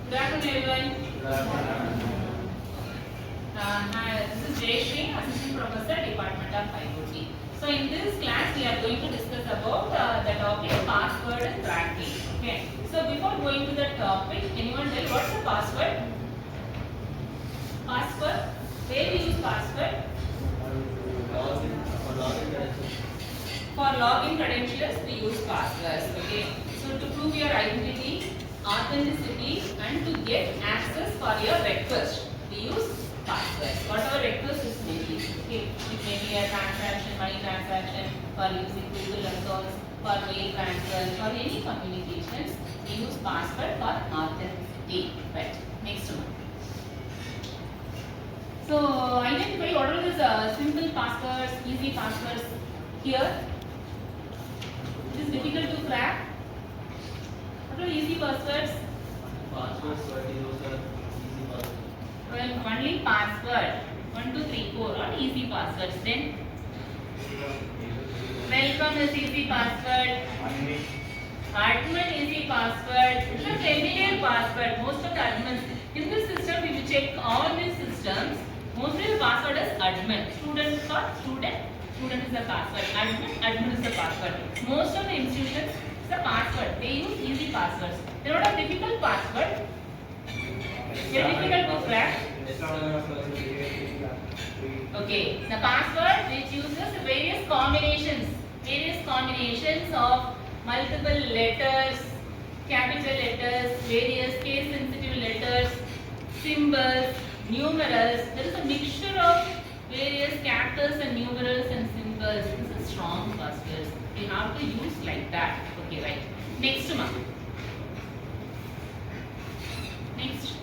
Good afternoon, everyone. Hi, this is Jayashree, Assistant Professor, Department of IoT. So, in this class, we are going to discuss about the topic password cracking. Okay. So, before going to the topic, anyone tell what's the password? Password. Where we use password? For login credentials, we use passwords. Okay. So, to prove your identity, authenticity, and to get access for your request, we use passwords. Whatever request is maybe. Okay. It may be a transaction, money transaction, for using Google accounts, for mail transfers, for any communications, we use password for authenticity. Right. Next one. So, identify what are these simple passwords, easy passwords here. It is difficult to crack. What are easy passwords? Passwords, what is also easy password? Well, only password. 1, 2, 3, 4 are easy passwords. Then, welcome is easy password. Admin easy password. It's a familiar password. Most of the admins in this system, if you check all these systems, mostly the password is admin. Student for student. Student is the password. Admin is the password. Most of the institutions is the password. They use easy passwords. They don't have difficult password. Very difficult to crack. Okay. The password which uses various combinations of multiple letters, capital letters, various case sensitive letters, symbols, numerals. There is a mixture of various characters and numerals and symbols. This is strong passwords. We have to use like that. Okay, right. Next one. Next.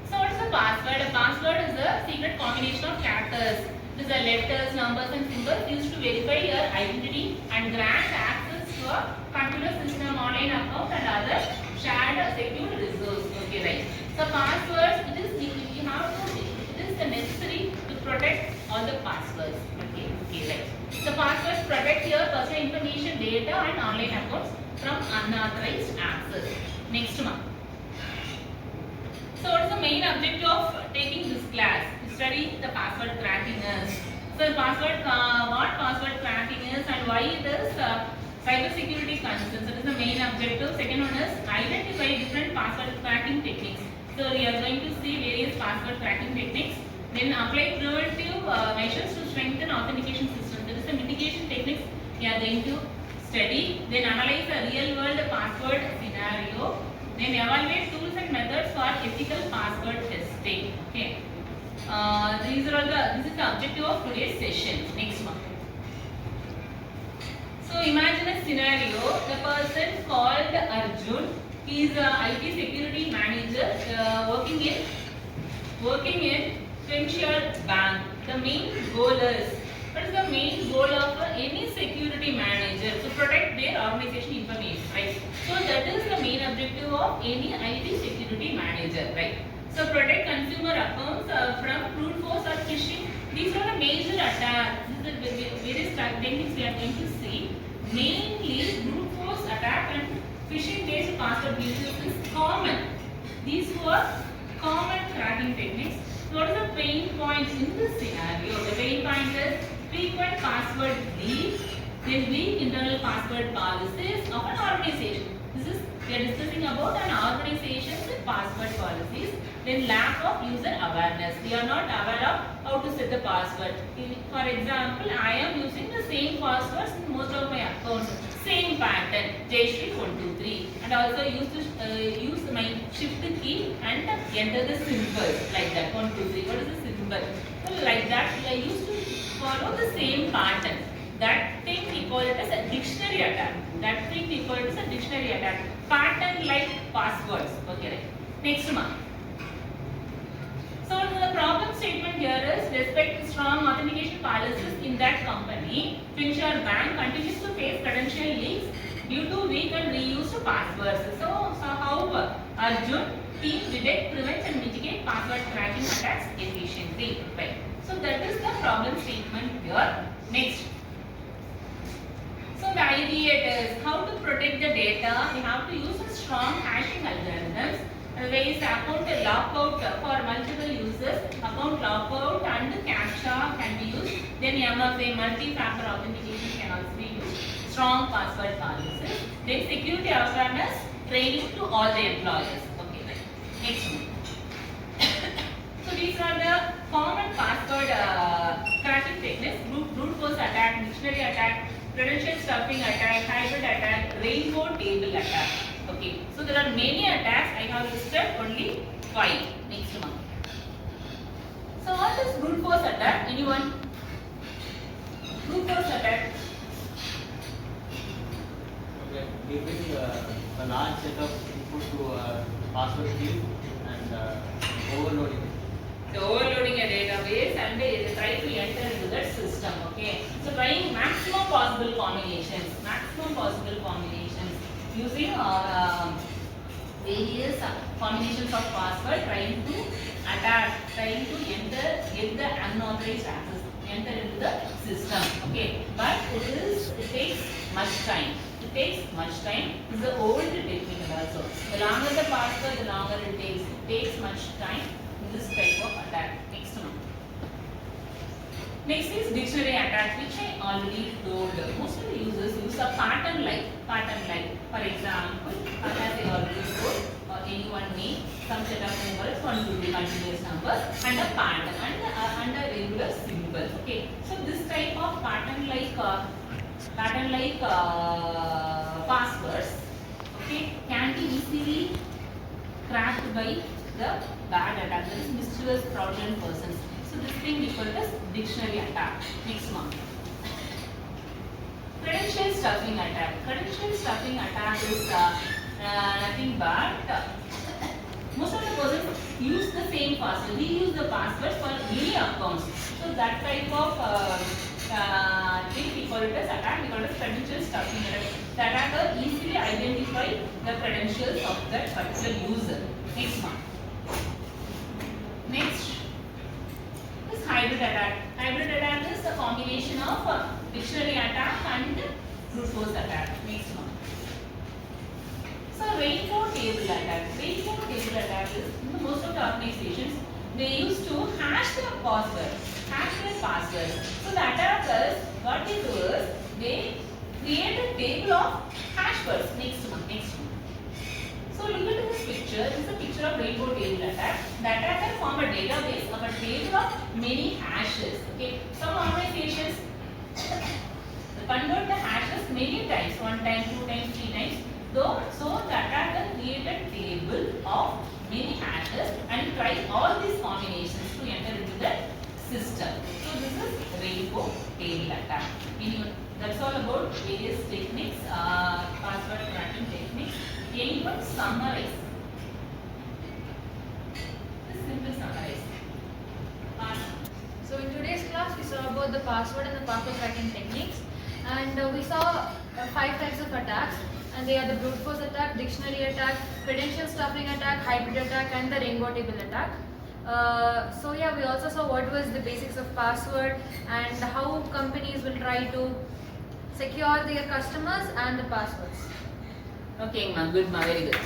So what is a password? A password is a secret combination of characters. These are letters, numbers and symbols used to verify your identity and grant access to a computer system, online account and other shared secure resource. Okay, right. So passwords, it is necessary to protect all the passwords. Okay, right. The passwords protect your personal information, data and online accounts from unauthorized access. Next one. So what is the main objective of taking this class? To study the password cracking is. So what password cracking is and why it is cyber security concerns. That is the main objective. Second one is identify different password cracking techniques. So we are going to see various password cracking techniques. Then apply preventive measures to strengthen authentication systems. That is the mitigation techniques we are going to study. Then analyze a real world password scenario. Then evaluate tools and methods for ethical password testing. Okay. This is the objective of today's session. Next one. So imagine a scenario. The person called Arjun. He is a IT security manager working in Fincher Bank. The main goal is, what is the main goal of any security manager? To protect their organization information, right? So that is the main objective of any IT security manager, right? So protect consumer accounts from brute force or phishing. These are the major attacks. These are the various techniques we are going to see. Mainly brute force attack and phishing based password breaches is common. These were common cracking techniques. So what is the pain point in this scenario? The pain point is frequent password leaks, then weak internal password policies of an organization. We are discussing about an organization's password policies. Then lack of user awareness. We are not aware of how to set the password. For example, I am using the same passwords in most of my accounts. Same pattern, Jayashree123, and also use my shift key and enter the symbols like that. 1, 2, 3. What is the symbol? So like that, we are used to follow the same pattern. That thing we call it as a dictionary attack. Pattern like passwords. Okay, right. Next one. So the problem statement here is respect strong authentication policies in that company. Fincher Bank continues to face credential leaks due to weak and reused passwords. So how Arjun team detect, prevent and mitigate password cracking attacks efficiently. Right. So that is the problem statement here. Next. So the idea is how to protect the data. We have to use a strong hashing algorithms. Otherwise, account lockout for multiple users, account lockout and captcha can be used. Then MFA, multi-factor authentication can also be used. Strong password policies. Then security awareness training to all the employees. Okay, right. Next one. So these are the common password cracking techniques: brute force attack, dictionary attack, credential stuffing attack, hybrid attack, rainbow table attack. Okay, so there are many attacks. I have listed only 5. Next one. So what is brute force attack? Anyone? Brute force attack. Okay, giving a large set of input to a password field and overloading it. So overloading a database and they try to enter into that system. Okay. So trying maximum possible combinations using various combinations of password, trying to get the unauthorized access, enter into the system. Okay. But it takes much time. This is the old technique also. The longer the password, the longer it takes. It takes much time in this type of attack. Next one. Next is dictionary attack, which I already told. Most of the users use a pattern like. For example, as I already told, anyone name, some set of numbers, 1 to 3 continuous numbers, and a pattern and a regular symbol. Okay. So this type of pattern like passwords, okay, can be easily cracked by the bad attackers, mischievous, fraudulent persons. So this thing we call as dictionary attack. Next one. Credential stuffing attack. Credential stuffing attack is nothing but most of the persons use the same password. We use the passwords for many accounts. So that type of thing we call it as attack. We call it as credential stuffing attack. The attacker easily identify the credentials of that particular user. Next one. Next is hybrid attack. Hybrid attack is a combination of dictionary attack and brute force attack. Next one. So rainbow table attack. Rainbow table attack is in most of the organizations they used to hash their password. So the attackers, what they do is they create a table of hash words. Next one. So look at this picture. This is a picture of rainbow table attack. The attacker form a database of a table of many hashes. Okay. Some organizations convert the hashes many times, 1 time, 2 times, 3 times. So the attacker created a table of many hashes and try all these combinations to enter into the system. So this is rainbow table attack. That's all about various techniques, password cracking techniques. Anyone summarize? Just simply summarize. So in today's class we saw about the password and the password cracking techniques, and we saw 5 types of attacks, and they are the brute force attack, dictionary attack, credential stuffing attack, hybrid attack, and the rainbow table attack. So yeah, we also saw what was the basics of password and how companies will try to secure their customers and the passwords. Okay, ma, good, ma, very good.